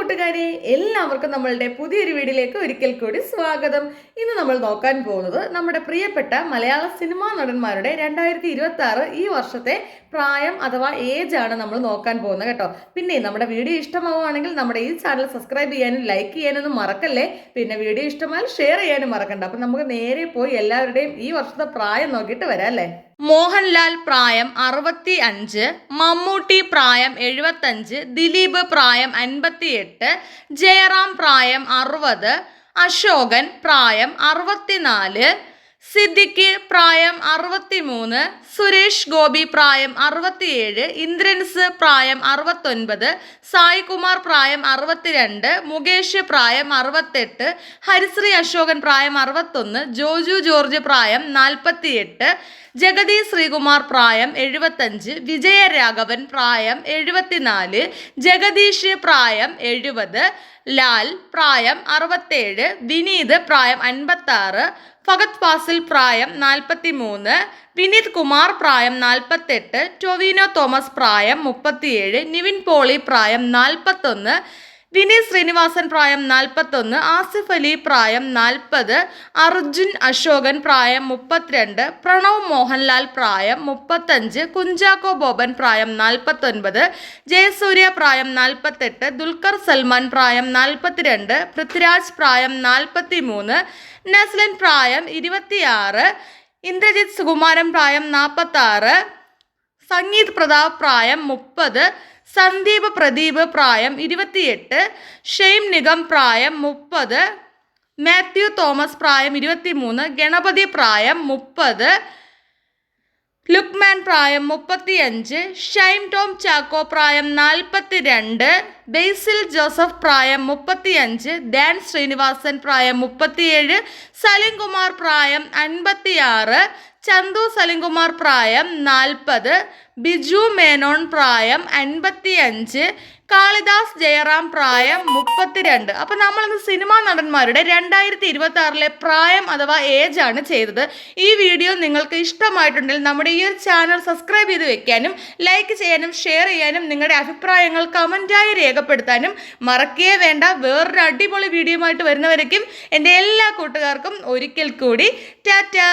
കൂട്ടുകാരെ, എല്ലാവർക്കും നമ്മളുടെ പുതിയൊരു വീഡിയോയിലേക്ക് ഒരിക്കൽ കൂടി സ്വാഗതം. ഇന്ന് നമ്മൾ നോക്കാൻ പോകുന്നത് നമ്മുടെ പ്രിയപ്പെട്ട മലയാള സിനിമാ നടന്മാരുടെ 2026 ഈ വർഷത്തെ പ്രായം അഥവാ ഏജ് ആണ് നമ്മൾ നോക്കാൻ പോകുന്നത് കേട്ടോ. പിന്നെ നമ്മുടെ വീഡിയോ ഇഷ്ടമാവുകയാണെങ്കിൽ നമ്മുടെ ഈ ചാനൽ സബ്സ്ക്രൈബ് ചെയ്യാനും ലൈക്ക് ചെയ്യാനൊന്നും മറക്കല്ലേ. പിന്നെ വീഡിയോ ഇഷ്ടമായാൽ ഷെയർ ചെയ്യാനും മറക്കണ്ട. അപ്പം നമുക്ക് നേരെ പോയി എല്ലാവരുടെയും ഈ വർഷത്തെ പ്രായം നോക്കിയിട്ട് വരാം അല്ലേ. മോഹൻലാൽ പ്രായം 65, മമ്മൂട്ടി പ്രായം 75, ദിലീപ് പ്രായം 58, ജയറാം പ്രായം 60, അശോകൻ പ്രായം 64, സിദ്ദിഖ് പ്രായം 63, സുരേഷ് ഗോപി പ്രായം 67, ഇന്ദ്രൻസ് പ്രായം 69, സായികുമാർ പ്രായം 62, മുകേഷ് പ്രായം 68, ഹരിശ്രീ അശോകൻ പ്രായം 61, ജോജു ജോർജ് പ്രായം 48, ജഗതി ശ്രീകുമാർ പ്രായം 75, വിജയരാഘവൻ പ്രായം 74, ജഗദീഷ് പ്രായം 70, ലാൽ പ്രായം 67, വിനീത് പ്രായം 56, ഫഹദ് ഫാസിൽ പ്രായം 43, വിനീത് കുമാർ പ്രായം 48, ടൊവിനോ തോമസ് പ്രായം 37, നിവിൻ പോളി പ്രായം 41, വിനീത് ശ്രീനിവാസൻ പ്രായം 41, ആസിഫ് അലി പ്രായം 40, അർജുൻ അശോകൻ പ്രായം 32, പ്രണവ് മോഹൻലാൽ പ്രായം 35, കുഞ്ചാക്കോ ബോബൻ പ്രായം 49, ജയസൂര്യ പ്രായം 48, ദുൽഖർ സൽമാൻ പ്രായം 42, പൃഥ്വിരാജ് പ്രായം 43, നസ്ലിൻ പ്രായം 26, ഇന്ദ്രജിത് സുകുമാരൻ പ്രായം 46, സംഗീത് പ്രതാപ് പ്രായം 30, സന്ദീപ് പ്രദീപ് പ്രായം 28, ഷെയ്ം നിഗം പ്രായം 30, മാത്യു തോമസ് പ്രായം 23, ഗണപതി പ്രായം 30, ലുക്മാൻ പ്രായം 35, ഷൈം ടോം ചാക്കോ പ്രായം 42, ബേസിൽ ജോസഫ് പ്രായം 35, ഡാൻ ശ്രീനിവാസൻ പ്രായം 37, സലിംകുമാർ പ്രായം 56, ചന്തു സലിംകുമാർ പ്രായം 40, ബിജു മേനോൻ പ്രായം 55, കാളിദാസ് ജയറാം പ്രായം 32. അപ്പം നമ്മളിന്ന് സിനിമാ നടന്മാരുടെ 2026 പ്രായം അഥവാ ഏജ് ആണ് ചെയ്തത്. ഈ വീഡിയോ നിങ്ങൾക്ക് ഇഷ്ടമായിട്ടുണ്ടെങ്കിൽ നമ്മുടെ ഈ ഒരു ചാനൽ സബ്സ്ക്രൈബ് ചെയ്ത് വെക്കാനും ലൈക്ക് ചെയ്യാനും ഷെയർ ചെയ്യാനും നിങ്ങളുടെ അഭിപ്രായങ്ങൾ കമൻറ്റായി രേഖപ്പെടുത്താനും മറക്കേ വേണ്ട. വേറൊരു അടിപൊളി വീഡിയോ ആയിട്ട് വരുന്നവരേക്കും എൻ്റെ എല്ലാ കൂട്ടുകാർക്കും ഒരിക്കൽ കൂടി ടാറ്റാ.